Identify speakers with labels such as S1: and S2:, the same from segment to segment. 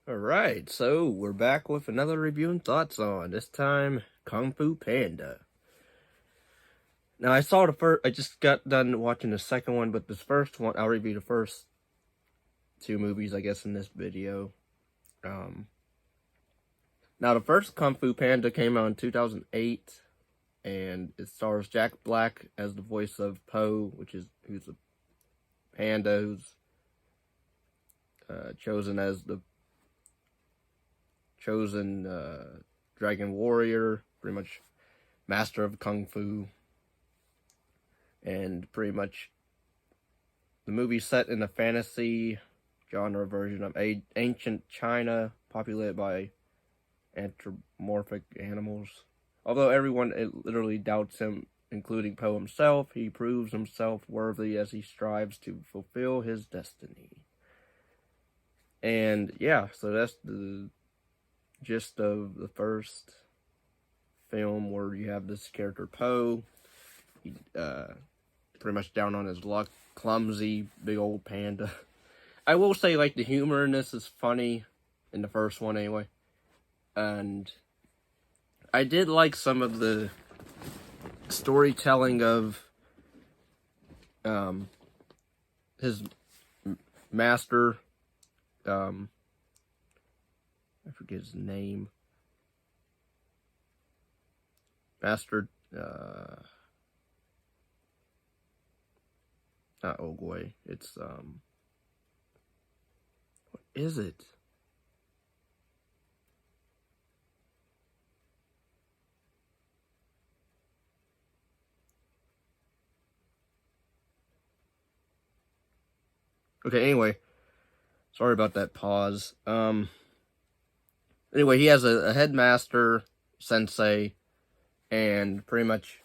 S1: Alright, so we're back with another review and thoughts on, this time, Kung Fu Panda. Now, I just got done watching the second one, but this first one, I'll review the first two movies, I guess, in this video. Now, the first Kung Fu Panda came out in 2008, and it stars Jack Black as the voice of Po, who's a panda who's chosen as the chosen dragon warrior, pretty much master of kung fu. And pretty much the movie's set in a fantasy genre version of ancient China, populated by anthropomorphic animals. Although everyone literally doubts him, including Poe himself, he proves himself worthy as he strives to fulfill his destiny. And yeah, so that's the gist of the first film, where you have this character Poe. He pretty much down on his luck, clumsy, big old panda. I will say, like, the humor in this is funny, in the first one anyway. And I did like some of the storytelling of his master. I forget his name. Master, not Ogway. It's, what is it? Okay, anyway. Sorry about that pause. Anyway, he has a headmaster, sensei, and pretty much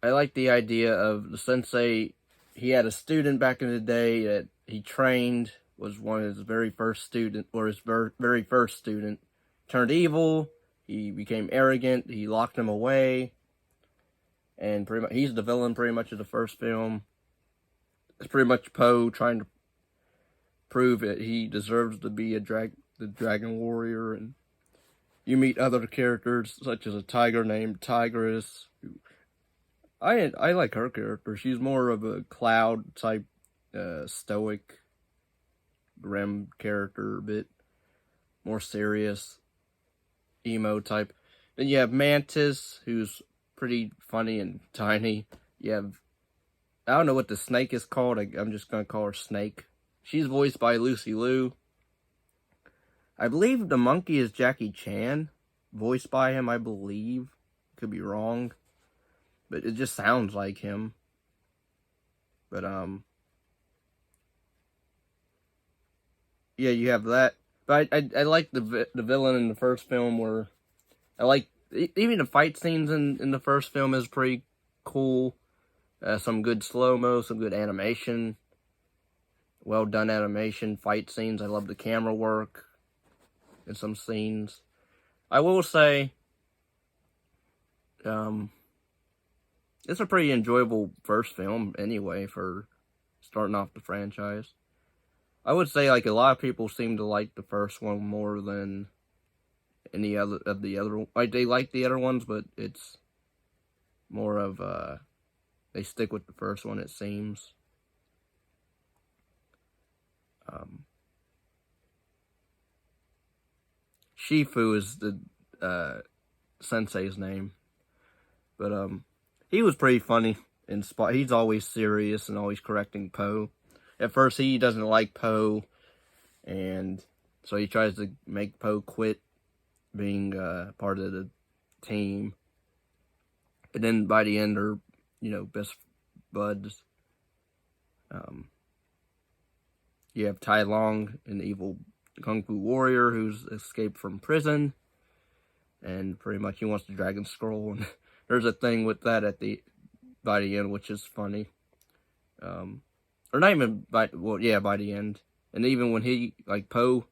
S1: I like the idea of the sensei. He had a student back in the day that he trained, was one of his very first student, or his very first student, turned evil. He became arrogant. He locked him away, and pretty much he's the villain pretty much of the first film. It's pretty much Poe trying to prove that he deserves to be the dragon warrior. And you meet other characters such as a tiger named Tigress. I like her character. She's more of a Cloud type, stoic, grim character, a bit more serious, emo type. Then you have Mantis, who's pretty funny and tiny. You have, I don't know what the snake is called. I'm just gonna call her Snake. She's voiced by Lucy Liu. I believe the monkey is Jackie Chan, voiced by him, I believe. Could be wrong, but it just sounds like him. But, yeah, you have that. But I like the villain in the first film, where I like, even the fight scenes in the first film is pretty cool. Some good slow-mo, some good animation. Well done animation, fight scenes. I love the camera work in some scenes. I will say, it's a pretty enjoyable first film anyway for starting off the franchise. I would say, like, a lot of people seem to like the first one more than any other of the other. Like, they like the other ones, but it's more of they stick with the first one, it seems. Shifu is the sensei's name, but he was pretty funny in spot. He's always serious and always correcting Poe. At first, he doesn't like Poe, and so he tries to make Poe quit being part of the team. And then by the end, they're, best buds. You have Tai Long, an evil kung fu warrior who's escaped from prison, and pretty much he wants the dragon scroll. And there's a thing with that by the end, which is funny. Or not even by the end. And even when he, like, Poe,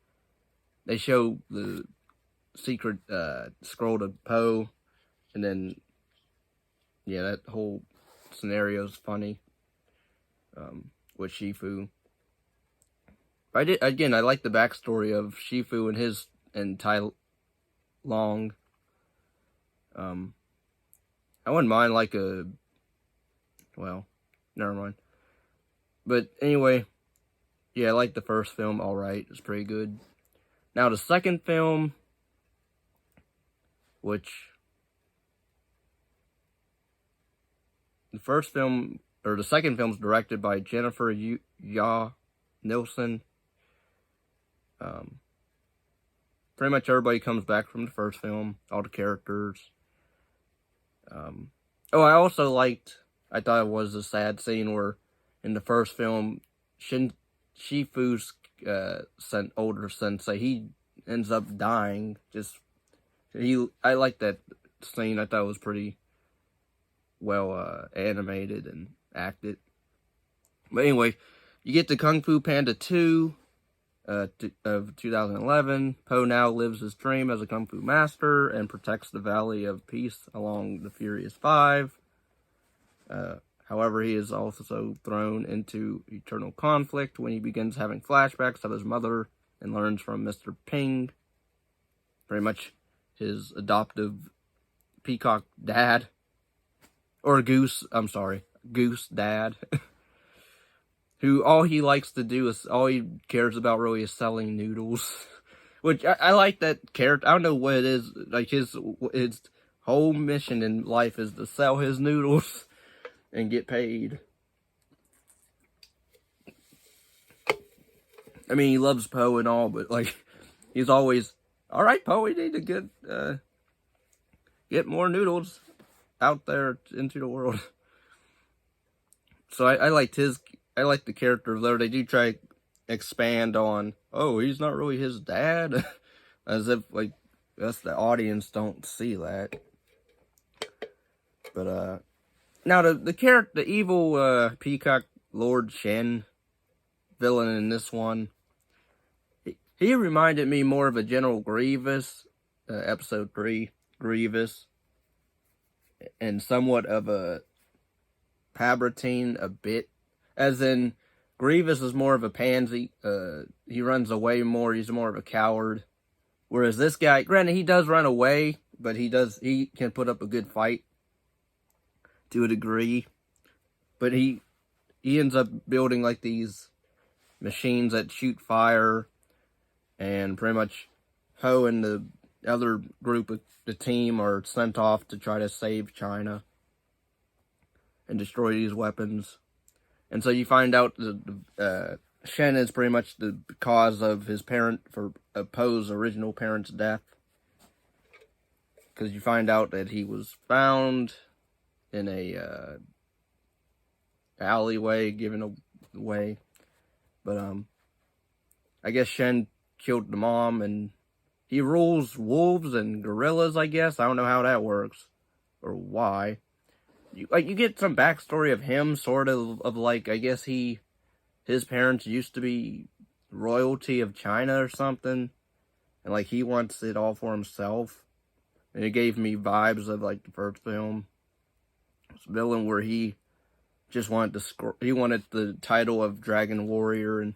S1: they show the secret scroll to Poe, and then, yeah, that whole scenario is funny with Shifu. I like the backstory of Shifu and Tai Long. I wouldn't mind like well, never mind. But anyway, yeah, I like the first film. All right, it's pretty good. Now the second film, which the second film's directed by Jennifer Ya Nilsson. Pretty much everybody comes back from the first film, all the characters. I thought it was a sad scene where in the first film, Shifu's older sensei, he ends up dying. I like that scene. I thought it was pretty well animated and acted. But anyway, you get to Kung Fu Panda 2 of 2011. Po now lives his dream as a Kung Fu master and protects the Valley of Peace along the Furious Five. However, he is also thrown into eternal conflict when he begins having flashbacks of his mother and learns from Mr. Ping, pretty much his adoptive peacock dad. Or Goose dad. Who all he likes to do is, all he cares about really is selling noodles. Which, I like that character. I don't know what it is. Like, his whole mission in life is to sell his noodles and get paid. I mean, he loves Po and all, but, like, he's always, alright, Po, we need to get more noodles out there into the world. So I liked the character there. They do try to expand on, oh, he's not really his dad. As if, like, us, the audience, don't see that. But, now the evil, Peacock Lord Shen villain in this one, he reminded me more of a General Grievous, episode 3, Grievous, and somewhat of a Palpatine a bit. As in, Grievous is more of a pansy. He runs away more. He's more of a coward. Whereas this guy, granted, he does run away, but he can put up a good fight to a degree. But he ends up building like these machines that shoot fire, and pretty much Ho and the other group of the team are sent off to try to save China and destroy these weapons. And so you find out that Shen is pretty much the cause of Po's original parent's death. Because you find out that he was found in a alleyway, given away. But I guess Shen killed the mom, and he rules wolves and gorillas, I guess. I don't know how that works or why. You get some backstory of him, sort of like, I guess his parents used to be royalty of China or something, and like he wants it all for himself. And it gave me vibes of like the first film, this villain where he just wanted the title of Dragon Warrior,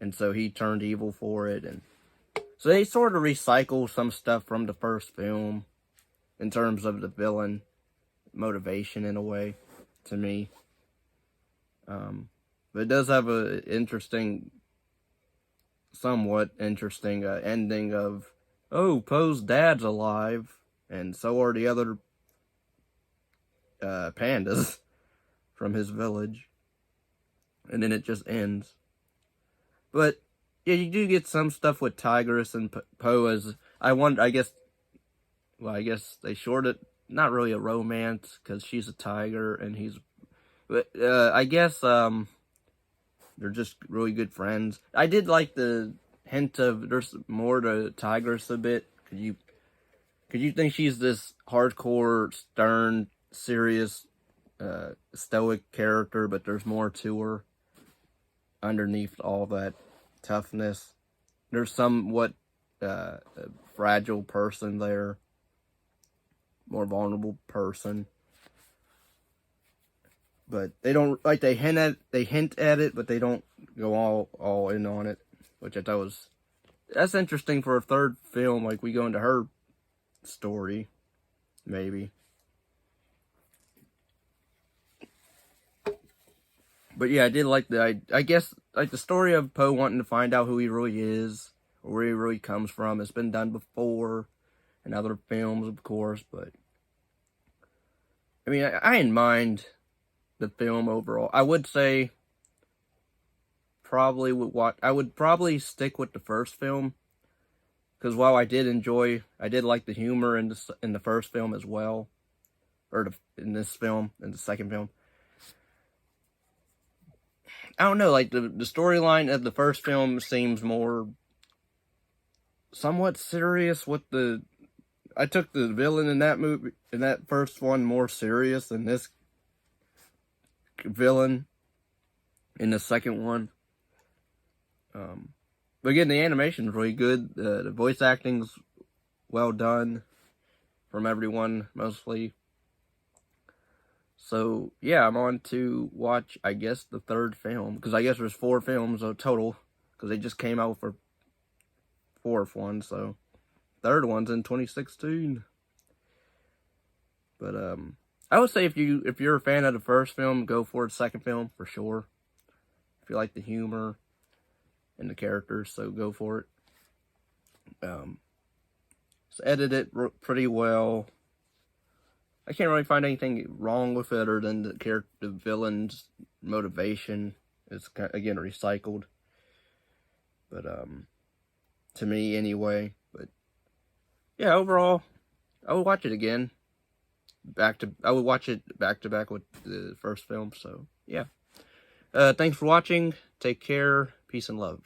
S1: and so he turned evil for it. And so they sort of recycle some stuff from the first film in terms of the villain motivation in a way, to me. But it does have a somewhat interesting ending of, oh, Po's dad's alive, and so are the other pandas from his village. And then it just ends. But yeah, you do get some stuff with Tigress and Po as I guess they shorted, not really a romance, because she's a tiger and he's, but I guess they're just really good friends. I did like the hint of there's more to Tigress a bit. Could you think she's this hardcore, stern, serious, stoic character, but there's more to her underneath all that toughness. There's somewhat a fragile person there, more vulnerable person. But they don't, like, they hint at it, but they don't go all in on it. which I thought that's interesting for a third film. Like, we go into her story, maybe. But yeah, I did like I guess, like, the story of Poe wanting to find out who he really is, or where he really comes from. It's been done before in other films, of course, but I mean, I didn't mind the film overall. I would say I would probably stick with the first film, because while I did like the humor in the first film as well, or in this film, in the second film. I don't know, like, the storyline of the first film seems more somewhat serious with I took the villain in that first one more serious than this villain in the second one. But again, the animation's really good. The voice acting's well done from everyone, mostly. So, yeah, I'm on to watch, I guess, the third film, because I guess there's 4 films total, because they just came out for 4th one, so third one's in 2016. But I would say if you're a fan of the first film, go for the second film for sure. If you like the humor and the characters, so go for it. It's edited pretty well. I can't really find anything wrong with it other than the villain's motivation. It's, again, recycled. But to me anyway. But yeah, overall, I would watch it again. I would watch it back to back with the first film. So yeah. Thanks for watching. Take care. Peace and love.